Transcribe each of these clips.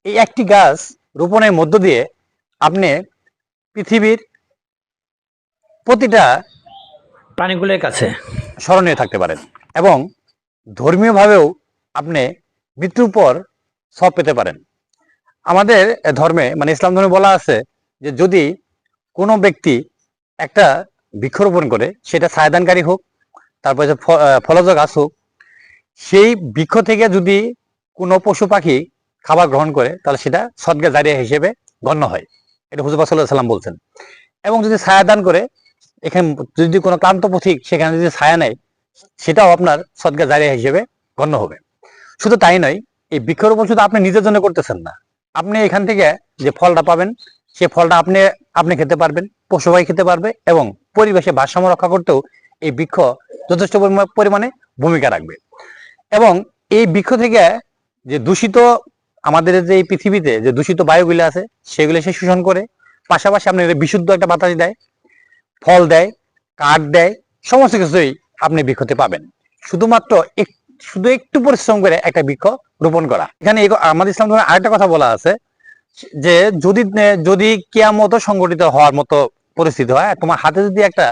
এই একটি গাছ রোপণের মধ্য দিয়ে আপনি পৃথিবীর প্রতিটা প্রাণীগুলোর কাছে স্মরণীয় থাকতে পারেন এবং ধর্মীয়ভাবেও আপনি মৃত্যুর পর সব পেতে পারেন। আমাদের ধর্মে মানে ইসলাম ধর্মে বলা আছে যে যদি কোনো ব্যক্তি একটা বৃক্ষরোপণ করে, সেটা ছায়াদানকারী হোক, তারপরে ফলজ গাছ হোক, সেই বৃক্ষ থেকে যদি কোনো পশু পাখি খাবার গ্রহণ করে তাহলে সেটা সদকা জারিয়া হিসেবে গণ্য হয়। এটা হুজুর সাল্লাল্লাহু আলাইহি ওয়াসাল্লাম বলছেন। এবং যদি ছায়া দান করে, এখানে যদি কোনো ক্লান্ত পথিক সেখানে যদি ছায়া নেয়, সেটাও আপনার সদকা জারিয়া হিসেবে গণ্য হবে। শুধু তাই নয়, এই বৃক্ষরোপণ শুধু আপনি নিজের জন্য করতেছেন না, আপনি এখান থেকে যে ফলটা পাবেন সে ফলটা আপনি আপনি খেতে পারবেন, পশু পাখি খেতে পারবে এবং পরিবেশে ভারসাম্য রক্ষা করতেও এই বৃক্ষ যথেষ্ট পরিমাণে ভূমিকা রাখবে। এবং এই বৃক্ষ থেকে যে দূষিত আমাদের যে এই পৃথিবীতে যে দূষিত বায়ুগুলো আছে সেগুলো সে শোষণ করে, পাশাপাশি আপনার বিশুদ্ধ একটা বাতাস দেয়, ফল দেয়, কাঠ দেয়, সমস্ত কিছুই আপনি বৃক্ষতে পাবেন। শুধুমাত্র শুধু একটু পরিশ্রম করে একটা বৃক্ষ রোপণ করা। এখানে আমাদের ইসলাম ধর্মে আরেকটা কথা বলা আছে যে যদি যদি কিয়ামত সংগঠিত হওয়ার মতো পরিস্থিতি হয়, তোমার হাতে যদি একটা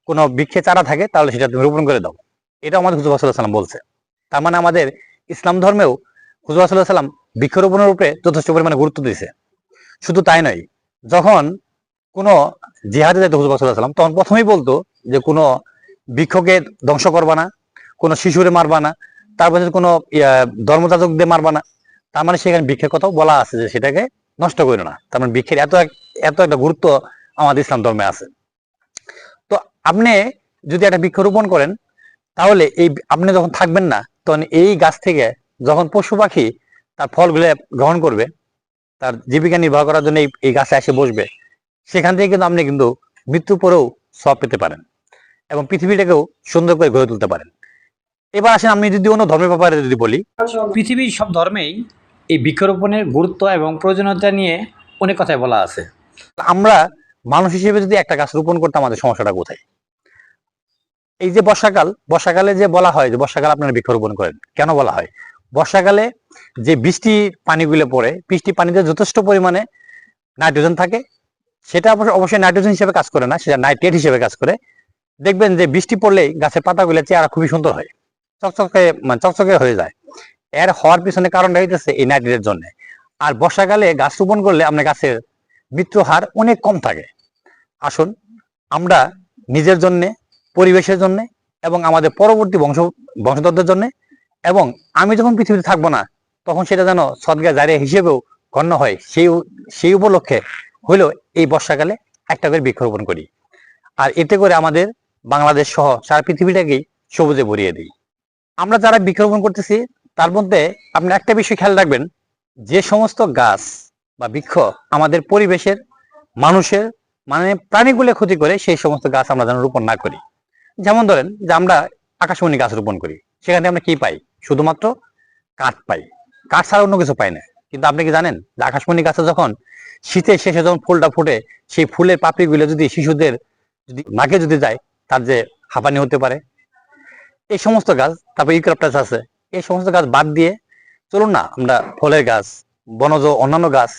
কোনো বৃক্ষে চারা থাকে তাহলে সেটা তুমি রোপণ করে দাও। এটা আমাদের হুজুর সাল্লাল্লাহু আলাইহি ওয়াসাল্লাম বলছে। তার মানে আমাদের ইসলাম ধর্মেও হুজুর সাল্লাল্লাহু আলাইহি ওয়াসাল্লাম বৃক্ষরোপণের উপরে যথেষ্ট পরিমাণে গুরুত্ব দিয়েছে। শুধু তাই নয়, যখন কোনো জিহাদে যেত হুজুর সাল্লাল্লাহু আলাইহি ওয়াসাল্লাম, তখন প্রথমেই বলতো যে কোনো বৃক্ষকে ধ্বংস করবা না, কোনো শিশুরে মারবা না, তারপরে কোনো ধর্মযাজকদের মারবা না। তার মানে সেখানে বৃক্ষের কথাও বলা আছে যে সেটাকে নষ্ট করো না। তার মানে বৃক্ষের এত একটা গুরুত্ব আমাদের ইসলাম ধর্মে আছে। তো আপনি যদি একটা বৃক্ষরোপণ করেন তাহলে এই আপনি যখন থাকবেন না, তখন এই গাছ থেকে যখন পশু পাখি তার ফলগুলো গ্রহণ করবে, তার জীবিকা নির্বাহ করার জন্য এই গাছে এসে বসবে, সেখান থেকে কিন্তু আপনি কিন্তু মৃত্যুর পরেও সব পেতে পারেন এবং পৃথিবীটাকেও সুন্দর করে গড়ে তুলতে পারেন। এবার আসেন আমি যদি অন্য ধর্মের ব্যাপারে যদি বলি, পৃথিবীর সব ধর্মেই এই বৃক্ষরোপণের গুরুত্ব এবং প্রয়োজনীয়তা নিয়ে অনেক কথাই বলা আছে। আমরা মানুষ হিসেবে যদি একটা গাছ রোপণ করতে, আমাদের সমস্যাটা কোথায়? এই যে বর্ষাকালে যে বলা হয় যে বর্ষাকালে আপনারা বৃক্ষরোপণ করেন, কেন বলা হয়? বর্ষাকালে যে বৃষ্টির পানিগুলো পড়ে, বৃষ্টির পানিতে যথেষ্ট পরিমাণে নাইট্রোজেন থাকে। সেটা অবশ্যই নাইট্রোজেন হিসেবে কাজ করে না, সেটা নাইট্রেট হিসেবে কাজ করে। দেখবেন যে বৃষ্টি পড়লেই গাছের পাতাগুলো চেহারা খুবই সুন্দর হয়, চকচকে হয়ে যায়। এর হওয়ার পিছনে কারণটা হইতেছে এই নাইট্রেটের জন্য। আর বর্ষাকালে গাছ রোপণ করলে আপনার গাছের মৃত্যু হার অনেক কম থাকে। আসুন আমরা নিজের জন্য, পরিবেশের জন্য এবং আমাদের পরবর্তী বংশধরদের জন্য, এবং আমি যখন পৃথিবীতে থাকবো না তখন সেটা যেন সদকা জারিয়া হিসেবেও গণ্য হয়, সেই উপলক্ষে হইলেও এই বর্ষাকালে একটা করে বৃক্ষরোপণ করি। আর এতে করে আমাদের বাংলাদেশ সহ সারা পৃথিবীটাকেই সবুজে ভরিয়ে দিই। আমরা যারা বৃক্ষরোপণ করতেছি তার মধ্যে আপনি একটা বিষয় খেয়াল রাখবেন, যে সমস্ত গাছ বা বৃক্ষ আমাদের পরিবেশের, মানুষের মানে প্রাণীগুলো ক্ষতি করে, সেই সমস্ত গাছ আমরা যেন রোপণ না করি। যেমন ধরেন যে আমরা আকাশমণি গাছ রোপণ করি, সেখান থেকে আমরা কি পাই? শুধুমাত্র কাঠ পাই, কাঠ ছাড়া অন্য কিছু পাই না। কিন্তু আপনি কি জানেন যে আকাশমণি গাছে যখন শীতের শেষে যখন ফুলটা ফুটে, সেই ফুলের পাপড়িগুলো যদি শিশুদের যদি নাকে যদি যায়, তার যে হাঁপানি হতে পারে। এই সমস্ত গাছ, তারপর ইউক্যালিপটাস আছে, এই সমস্ত গাছ বাদ দিয়ে চলুন না আমরা ফলের গাছ, বনজ অন্যান্য গাছ,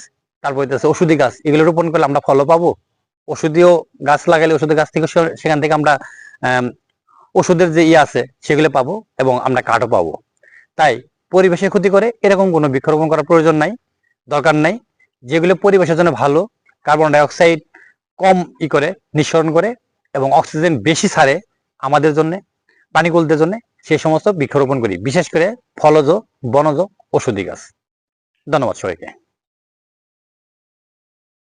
তারপর ওষুধি গাছ, এগুলো রোপণ করলে আমরা ফলও পাবো। ওষুধীয় গাছ লাগালে ওষুধের গাছ থেকে সেখান থেকে আমরা ওষুধের যে আছে সেগুলো পাবো এবং আমরা কাঠও পাবো। তাই পরিবেশের ক্ষতি করে এরকম কোনো বৃক্ষরোপণ করার প্রয়োজন নাই, দরকার নাই। যেগুলো পরিবেশের জন্য ভালো, কার্বন ডাইঅক্সাইড কম করে নিঃসরণ করে এবং অক্সিজেন বেশি ছাড়ে আমাদের জন্য, প্রাণীকুলদের জন্য, সেই সমস্ত বৃক্ষরোপণ করি, বিশেষ করে ফলজ, বনজ, ঔষধি গাছ। ধন্যবাদ সবাইকে।